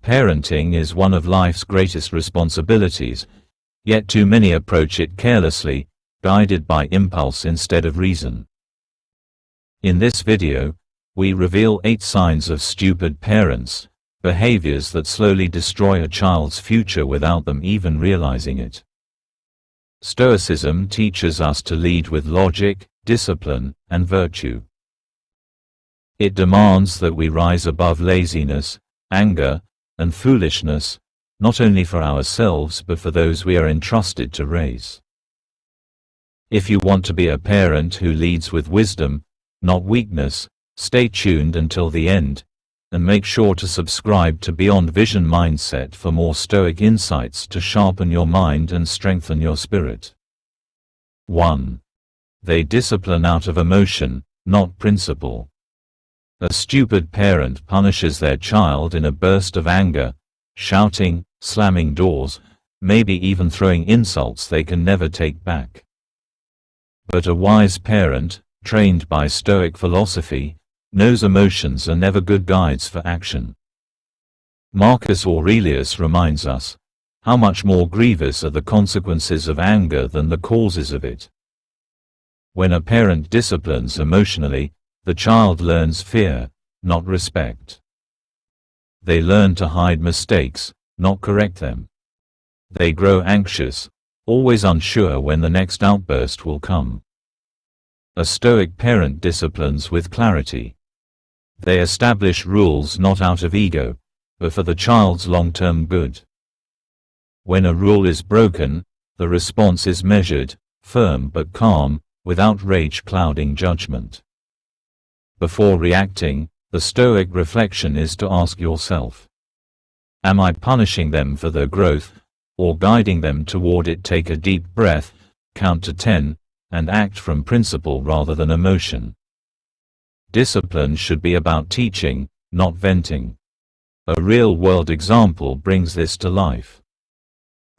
Parenting is one of life's greatest responsibilities, yet too many approach it carelessly, guided by impulse instead of reason. In this video, we reveal 8 signs of stupid parents, behaviors that slowly destroy a child's future without them even realizing it. Stoicism teaches us to lead with logic, discipline, and virtue. It demands that we rise above laziness, anger, and foolishness, not only for ourselves but for those we are entrusted to raise. If you want to be a parent who leads with wisdom, not weakness, stay tuned until the end, and make sure to subscribe to Beyond Vision Mindset for more Stoic insights to sharpen your mind and strengthen your spirit. 1. They discipline out of emotion, not principle. A stupid parent punishes their child in a burst of anger, shouting, slamming doors, maybe even throwing insults they can never take back. But a wise parent, trained by Stoic philosophy, knows emotions are never good guides for action. Marcus Aurelius reminds us, how much more grievous are the consequences of anger than the causes of it. When a parent disciplines emotionally, the child learns fear, not respect. They learn to hide mistakes, not correct them. They grow anxious, always unsure when the next outburst will come. A Stoic parent disciplines with clarity. They establish rules not out of ego, but for the child's long-term good. When a rule is broken, the response is measured, firm but calm, without rage clouding judgment. Before reacting, the Stoic reflection is to ask yourself, am I punishing them for their growth, or guiding them toward it? Take a deep breath, count to 10, and act from principle rather than emotion. Discipline should be about teaching, not venting. A real-world example brings this to life.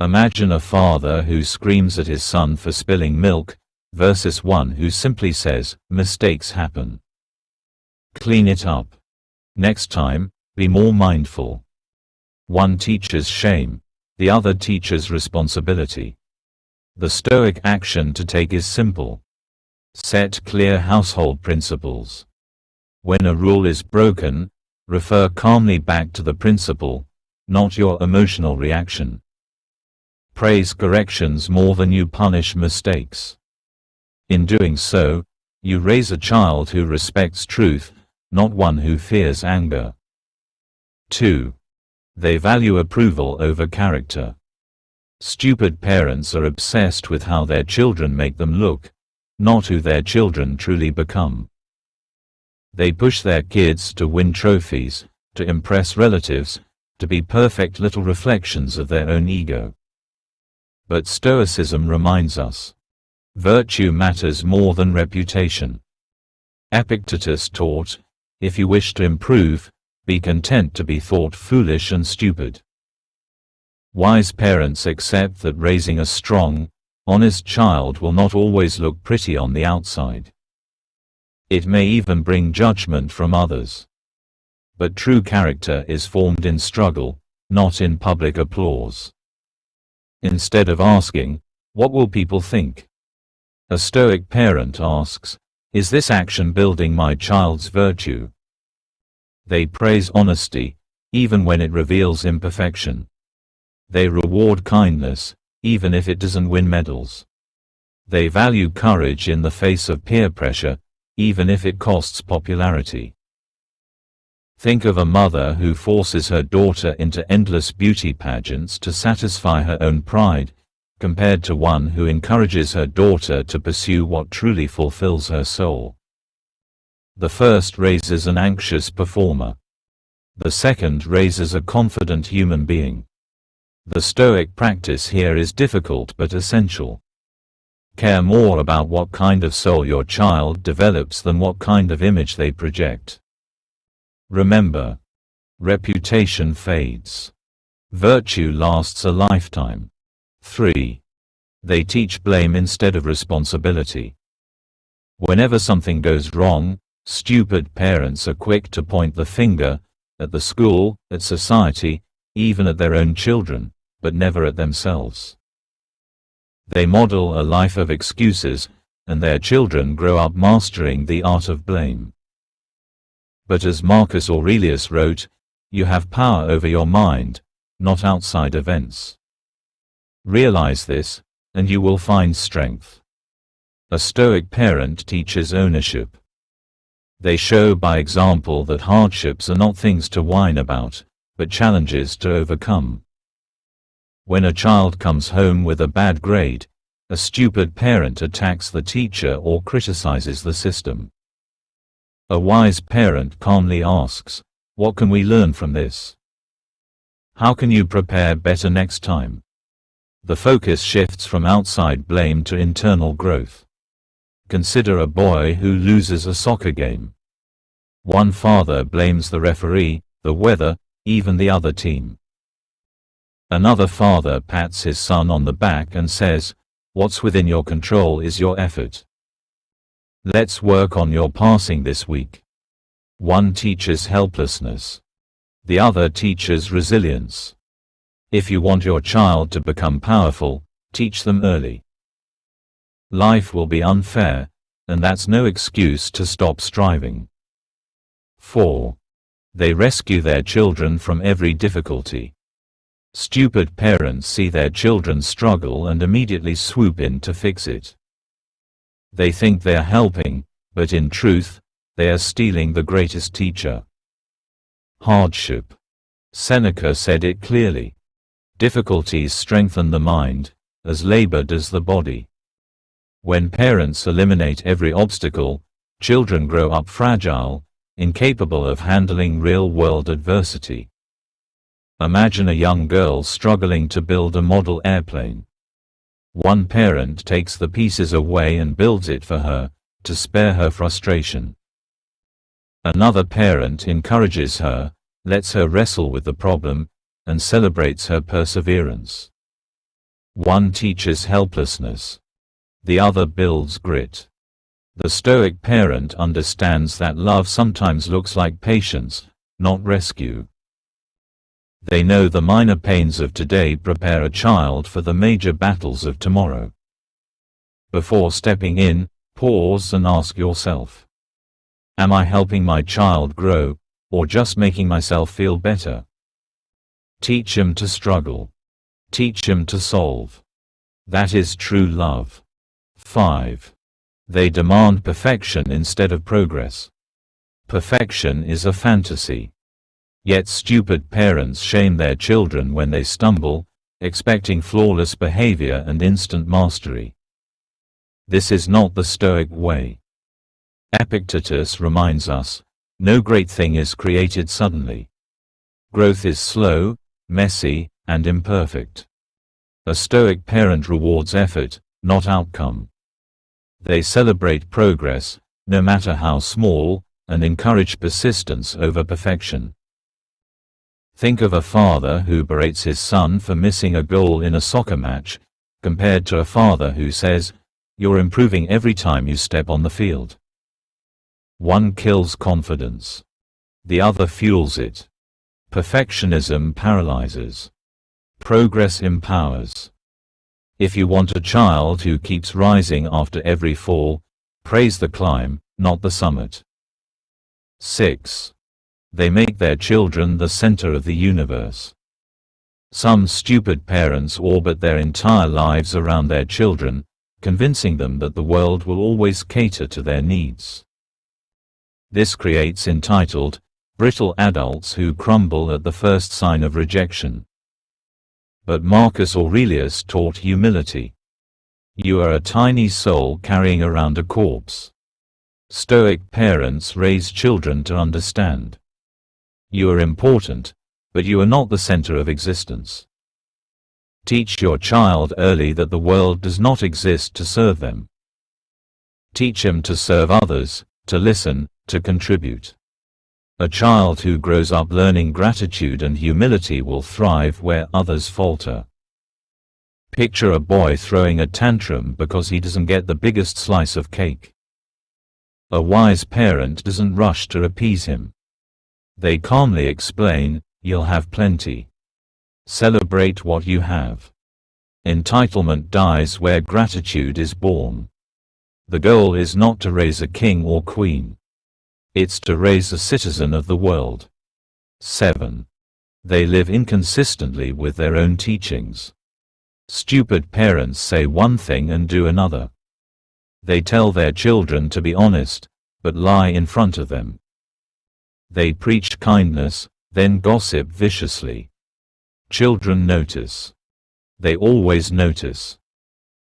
Imagine a father who screams at his son for spilling milk, versus one who simply says, mistakes happen. Clean it up. Next time, be more mindful. One teaches shame, the other teaches responsibility. The Stoic action to take is simple. Set clear household principles. When a rule is broken, refer calmly back to the principle, not your emotional reaction. Praise corrections more than you punish mistakes. In doing so, you raise a child who respects truth, not one who fears anger. 2. They value approval over character. Stupid parents are obsessed with how their children make them look, not who their children truly become. They push their kids to win trophies, to impress relatives, to be perfect little reflections of their own ego. But Stoicism reminds us, virtue matters more than reputation. Epictetus taught, if you wish to improve, be content to be thought foolish and stupid. Wise parents accept that raising a strong, honest child will not always look pretty on the outside. It may even bring judgment from others. But true character is formed in struggle, not in public applause. Instead of asking, what will people think? A Stoic parent asks, is this action building my child's virtue? They praise honesty, even when it reveals imperfection. They reward kindness, even if it doesn't win medals. They value courage in the face of peer pressure, even if it costs popularity. Think of a mother who forces her daughter into endless beauty pageants to satisfy her own pride, compared to one who encourages her daughter to pursue what truly fulfills her soul. The first raises an anxious performer. The second raises a confident human being. The Stoic practice here is difficult but essential. Care more about what kind of soul your child develops than what kind of image they project. Remember, reputation fades. Virtue lasts a lifetime. 3. They teach blame instead of responsibility. Whenever something goes wrong, stupid parents are quick to point the finger, at the school, at society, even at their own children, but never at themselves. They model a life of excuses, and their children grow up mastering the art of blame. But as Marcus Aurelius wrote, you have power over your mind, not outside events. Realize this, and you will find strength. A Stoic parent teaches ownership. They show by example that hardships are not things to whine about, but challenges to overcome. When a child comes home with a bad grade, a stupid parent attacks the teacher or criticizes the system. A wise parent calmly asks, "What can we learn from this? How can you prepare better next time?" The focus shifts from outside blame to internal growth. Consider a boy who loses a soccer game. One father blames the referee, the weather, even the other team. Another father pats his son on the back and says, "What's within your control is your effort. Let's work on your passing this week." One teaches helplessness. The other teaches resilience. If you want your child to become powerful, teach them early. Life will be unfair, and that's no excuse to stop striving. 4. They rescue their children from every difficulty. Stupid parents see their children struggle and immediately swoop in to fix it. They think they are helping, but in truth, they are stealing the greatest teacher. Hardship. Seneca said it clearly. Difficulties strengthen the mind, as labor does the body. When parents eliminate every obstacle, children grow up fragile, incapable of handling real-world adversity. Imagine a young girl struggling to build a model airplane. One parent takes the pieces away and builds it for her, to spare her frustration. Another parent encourages her, lets her wrestle with the problem, and celebrates her perseverance. One teaches helplessness. The other builds grit. The Stoic parent understands that love sometimes looks like patience, not rescue. They know the minor pains of today prepare a child for the major battles of tomorrow. Before stepping in, pause and ask yourself, am I helping my child grow, or just making myself feel better? Teach him to struggle. Teach him to solve. That is true love. 5. They demand perfection instead of progress. Perfection is a fantasy. Yet stupid parents shame their children when they stumble, expecting flawless behavior and instant mastery. This is not the Stoic way. Epictetus reminds us, no great thing is created suddenly. Growth is slow, messy, and imperfect. A Stoic parent rewards effort, not outcome. They celebrate progress, no matter how small, and encourage persistence over perfection. Think of a father who berates his son for missing a goal in a soccer match, compared to a father who says, "You're improving every time you step on the field." One kills confidence. The other fuels it. Perfectionism paralyzes. Progress empowers. If you want a child who keeps rising after every fall, praise the climb, not the summit. 6. They make their children the center of the universe. Some stupid parents orbit their entire lives around their children, convincing them that the world will always cater to their needs. This creates entitled, brittle adults who crumble at the first sign of rejection. But Marcus Aurelius taught humility. You are a tiny soul carrying around a corpse. Stoic parents raise children to understand. You are important, but you are not the center of existence. Teach your child early that the world does not exist to serve them. Teach him to serve others, to listen, to contribute. A child who grows up learning gratitude and humility will thrive where others falter. Picture a boy throwing a tantrum because he doesn't get the biggest slice of cake. A wise parent doesn't rush to appease him. They calmly explain, "You'll have plenty. Celebrate what you have. Entitlement dies where gratitude is born. The goal is not to raise a king or queen. It's to raise a citizen of the world. 7. They live inconsistently with their own teachings. Stupid parents say one thing and do another. They tell their children to be honest, but lie in front of them. They preach kindness, then gossip viciously. Children notice. They always notice.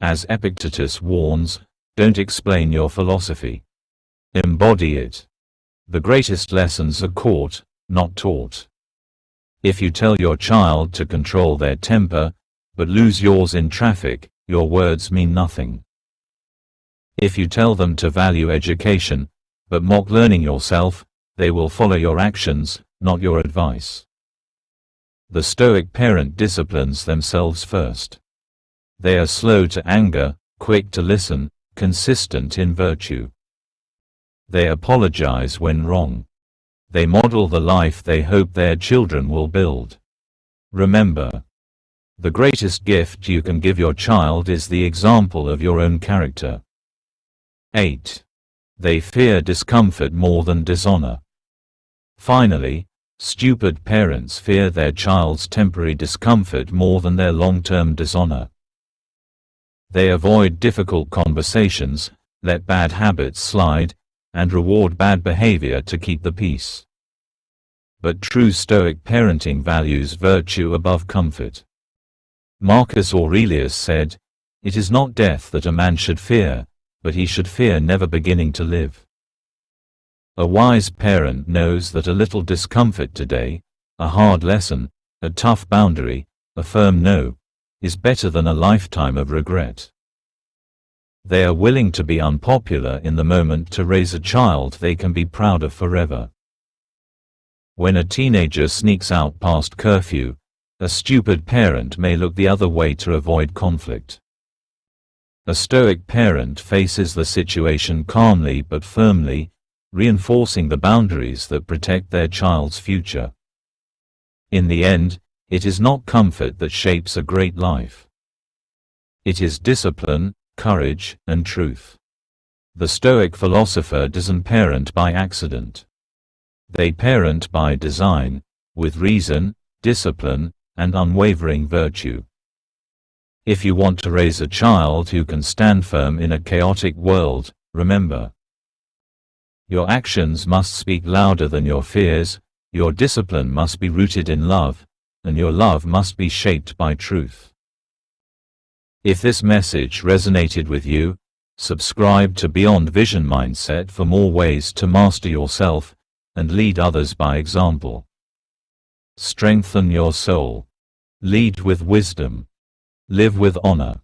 As Epictetus warns, don't explain your philosophy. Embody it. The greatest lessons are caught, not taught. If you tell your child to control their temper, but lose yours in traffic, your words mean nothing. If you tell them to value education, but mock learning yourself, they will follow your actions, not your advice. The Stoic parent disciplines themselves first. They are slow to anger, quick to listen, consistent in virtue. They apologize when wrong. They model the life they hope their children will build. Remember, the greatest gift you can give your child is the example of your own character. 8. They fear discomfort more than dishonor. Finally, stupid parents fear their child's temporary discomfort more than their long-term dishonor. They avoid difficult conversations, let bad habits slide, and reward bad behavior to keep the peace. But true Stoic parenting values virtue above comfort. Marcus Aurelius said, "It is not death that a man should fear, but he should fear never beginning to live." A wise parent knows that a little discomfort today, a hard lesson, a tough boundary, a firm no, is better than a lifetime of regret. They are willing to be unpopular in the moment to raise a child they can be proud of forever. When a teenager sneaks out past curfew, a stupid parent may look the other way to avoid conflict. A Stoic parent faces the situation calmly but firmly, reinforcing the boundaries that protect their child's future. In the end, it is not comfort that shapes a great life. It is discipline, courage, and truth. The Stoic philosopher doesn't parent by accident. They parent by design, with reason, discipline, and unwavering virtue. If you want to raise a child who can stand firm in a chaotic world, remember, your actions must speak louder than your fears, your discipline must be rooted in love, and your love must be shaped by truth. If this message resonated with you, subscribe to Beyond Vision Mindset for more ways to master yourself and lead others by example. Strengthen your soul. Lead with wisdom. Live with honor.